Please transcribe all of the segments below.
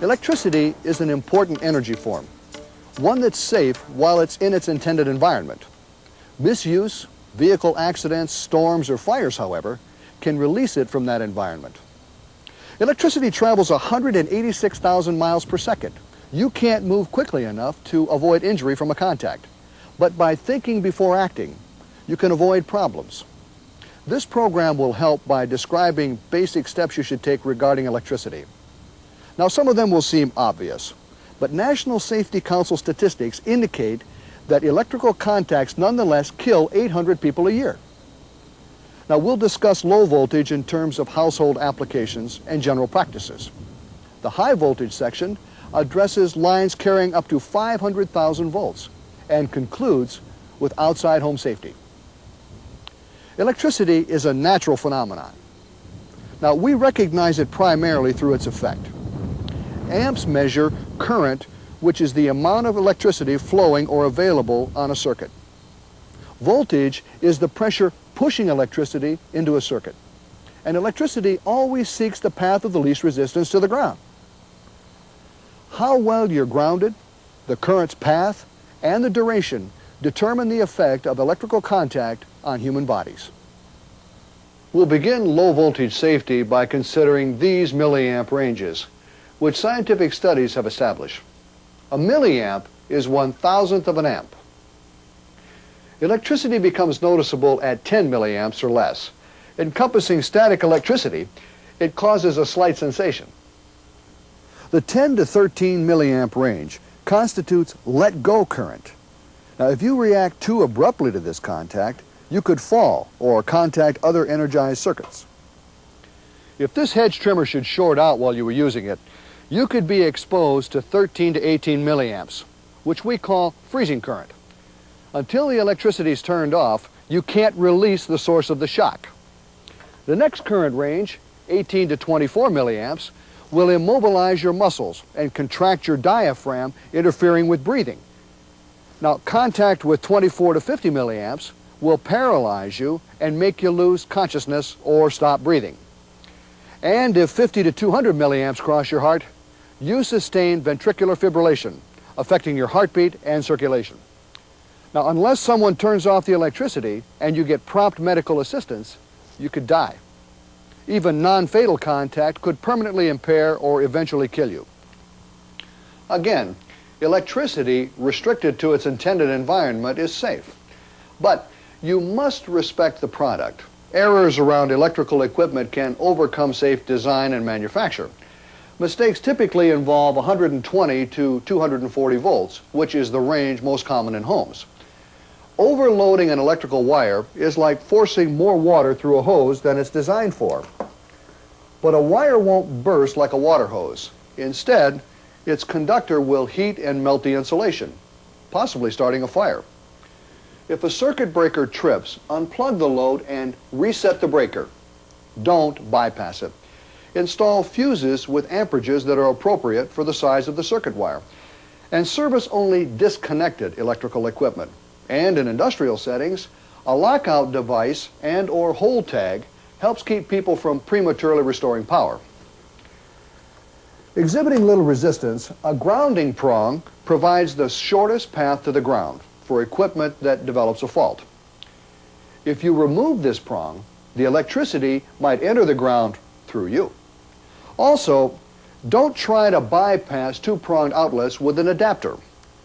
Electricity is an important energy form, one that's safe while it's in its intended environment. Misuse, vehicle accidents, storms, or fires, however, can release it from that environment. Electricity travels 186,000 miles per second. You can't move quickly enough to avoid injury from a contact, but by thinking before acting, you can avoid problems. This program will help by describing basic steps you should take regarding electricity. Now, some of them will seem obvious, but National Safety Council statistics indicate that electrical contacts nonetheless kill 800 people a year. Now, we'll discuss low voltage in terms of household applications and general practices. The high voltage section addresses lines carrying up to 500,000 volts and concludes with outside home safety. Electricity is a natural phenomenon. Now, we recognize it primarily through its effect. Amps measure current, which is the amount of electricity flowing or available on a circuit. Voltage is the pressure pushing electricity into a circuit. And electricity always seeks the path of the least resistance to the ground. How well you're grounded, the current's path, and the duration determine the effect of electrical contact on human bodies. We'll begin low voltage safety by considering these milliamp ranges, which scientific studies have established. A milliamp is 1,000th of an amp. Electricity becomes noticeable at 10 milliamps or less. Encompassing static electricity, it causes a slight sensation. The 10 to 13 milliamp range constitutes let-go current. Now, if you react too abruptly to this contact, you could fall or contact other energized circuits. If this hedge trimmer should short out while you were using it, you could be exposed to 13 to 18 milliamps, which we call freezing current. Until the electricity is turned off, you can't release the source of the shock. The next current range, 18 to 24 milliamps, will immobilize your muscles and contract your diaphragm, interfering with breathing. Now, contact with 24 to 50 milliamps will paralyze you and make you lose consciousness or stop breathing. And if 50 to 200 milliamps cross your heart, you sustain ventricular fibrillation, affecting your heartbeat and circulation. Now, unless someone turns off the electricity and you get prompt medical assistance, you could die. Even non-fatal contact could permanently impair or eventually kill you. Again, electricity restricted to its intended environment is safe, but you must respect the product. Errors around electrical equipment can overcome safe design and manufacture. Mistakes typically involve 120 to 240 volts, which is the range most common in homes. Overloading an electrical wire is like forcing more water through a hose than it's designed for. But a wire won't burst like a water hose. Instead, its conductor will heat and melt the insulation, possibly starting a fire. If a circuit breaker trips, unplug the load and reset the breaker. Don't bypass it. Install fuses with amperages that are appropriate for the size of the circuit wire. And service only disconnected electrical equipment. And in industrial settings, a lockout device and/or hold tag helps keep people from prematurely restoring power. Exhibiting little resistance, a grounding prong provides the shortest path to the ground for equipment that develops a fault. If you remove this prong, the electricity might enter the ground through you. Also, don't try to bypass two-pronged outlets with an adapter,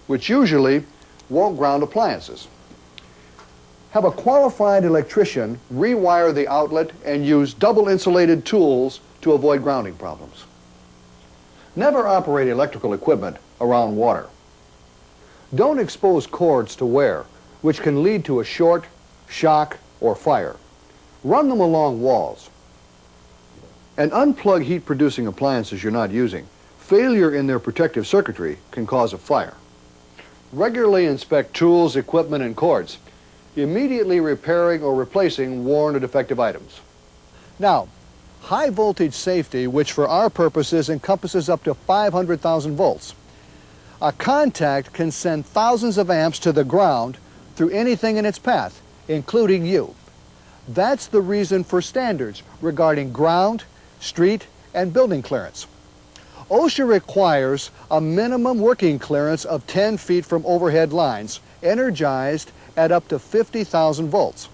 which usually won't ground appliances. Have a qualified electrician rewire the outlet and use double insulated tools to avoid grounding problems. Never operate electrical equipment around water. Don't expose cords to wear, which can lead to a short, shock, or fire. Run them along walls. And unplug heat-producing appliances you're not using. Failure in their protective circuitry can cause a fire. Regularly inspect tools, equipment, and cords, immediately repairing or replacing worn or defective items. Now, high voltage safety, which for our purposes encompasses up to 500,000 volts. A contact can send thousands of amps to the ground through anything in its path, including you. That's the reason for standards regarding ground, street, and building clearance. OSHA requires a minimum working clearance of 10 feet from overhead lines, energized at up to 50,000 volts.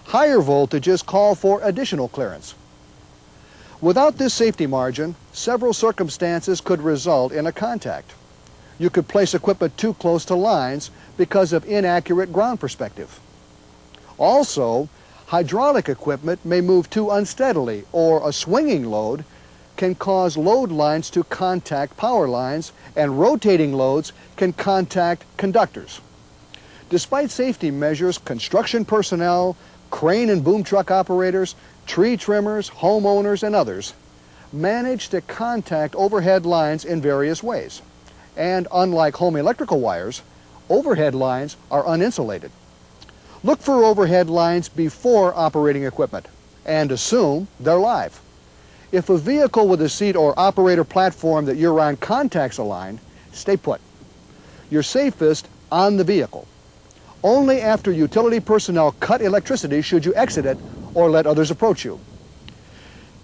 Higher voltages call for additional clearance. Without this safety margin, several circumstances could result in a contact. You could place equipment too close to lines because of inaccurate ground perspective. Also, hydraulic equipment may move too unsteadily, or a swinging load can cause load lines to contact power lines, and rotating loads can contact conductors. Despite safety measures, construction personnel, crane and boom truck operators, tree trimmers, homeowners, and others manage to contact overhead lines in various ways. And unlike home electrical wires, overhead lines are uninsulated. Look for overhead lines before operating equipment and assume they're live. If a vehicle with a seat or operator platform that you're on contacts a line, stay put. You're safest on the vehicle. Only after utility personnel cut electricity should you exit it or let others approach you.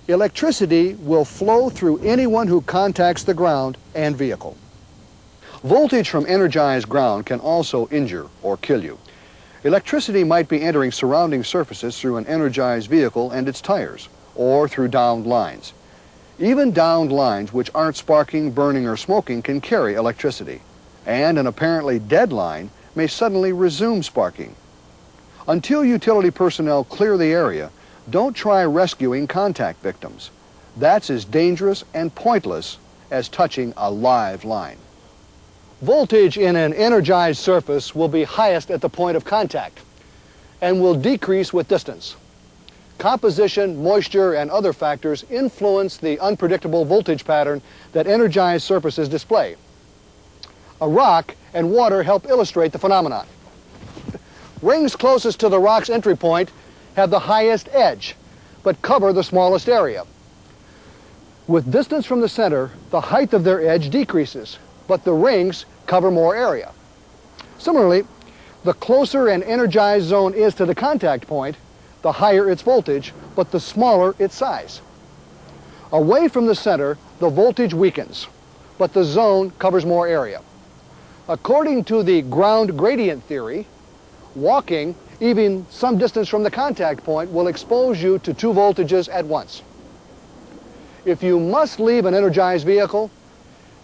Electricity will flow through anyone who contacts the ground and vehicle. Voltage from energized ground can also injure or kill you. Electricity might be entering surrounding surfaces through an energized vehicle and its tires, or through downed lines. Even downed lines which aren't sparking, burning, or smoking can carry electricity, and an apparently dead line may suddenly resume sparking. Until utility personnel clear the area, don't try rescuing contact victims. That's as dangerous and pointless as touching a live line. Voltage in an energized surface will be highest at the point of contact and will decrease with distance. Composition, moisture, and other factors influence the unpredictable voltage pattern that energized surfaces display. A rock and water help illustrate the phenomenon. Rings closest to the rock's entry point have the highest edge, but cover the smallest area. With distance from the center, the height of their edge decreases, but the rings cover more area. Similarly, the closer an energized zone is to the contact point, the higher its voltage, but the smaller its size. Away from the center, the voltage weakens, but the zone covers more area. According to the ground gradient theory, walking even some distance from the contact point will expose you to two voltages at once. If you must leave an energized vehicle,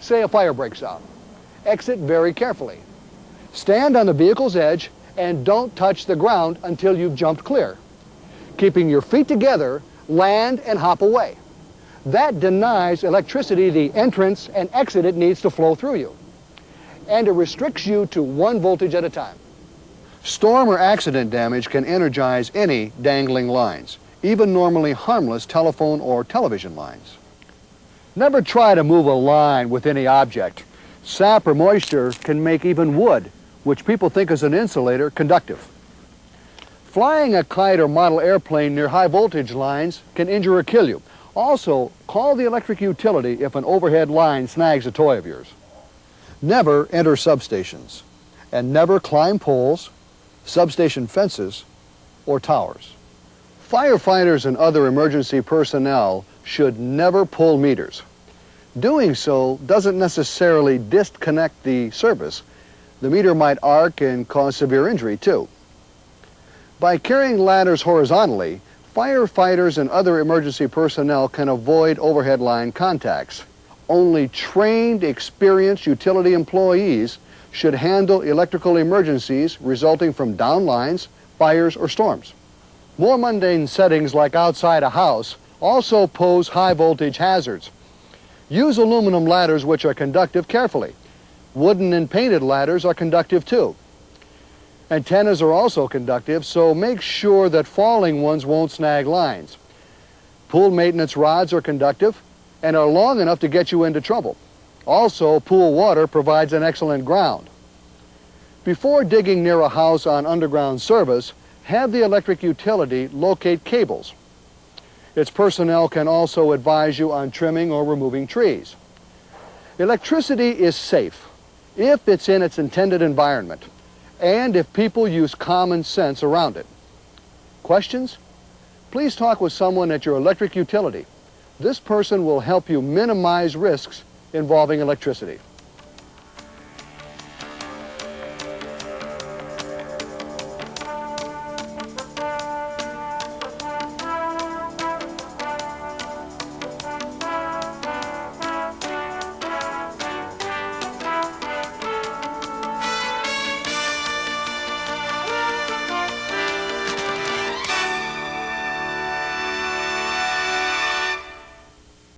say a fire breaks out, exit very carefully. Stand on the vehicle's edge and don't touch the ground until you've jumped clear. Keeping your feet together, land and hop away. That denies electricity the entrance and exit it needs to flow through you. And it restricts you to one voltage at a time. Storm or accident damage can energize any dangling lines, even normally harmless telephone or television lines. Never try to move a line with any object. Sap or moisture can make even wood, which people think is an insulator, conductive. Flying a kite or model airplane near high voltage lines can injure or kill you. Also, call the electric utility if an overhead line snags a toy of yours. Never enter substations, and never climb poles, substation fences, or towers. Firefighters and other emergency personnel should never pull meters. Doing so doesn't necessarily disconnect the service. The meter might arc and cause severe injury too. By carrying ladders horizontally, firefighters and other emergency personnel can avoid overhead line contacts. Only trained, experienced utility employees should handle electrical emergencies resulting from down lines, fires, or storms. More mundane settings like outside a house also pose high voltage hazards. Use aluminum ladders which are conductive carefully. Wooden and painted ladders are conductive too. Antennas are also conductive, so make sure that falling ones won't snag lines. Pool maintenance rods are conductive and are long enough to get you into trouble. Also, pool water provides an excellent ground. Before digging near a house on underground service, have the electric utility locate cables. Its personnel can also advise you on trimming or removing trees. Electricity is safe if it's in its intended environment and if people use common sense around it. Questions? Please talk with someone at your electric utility. This person will help you minimize risks involving electricity.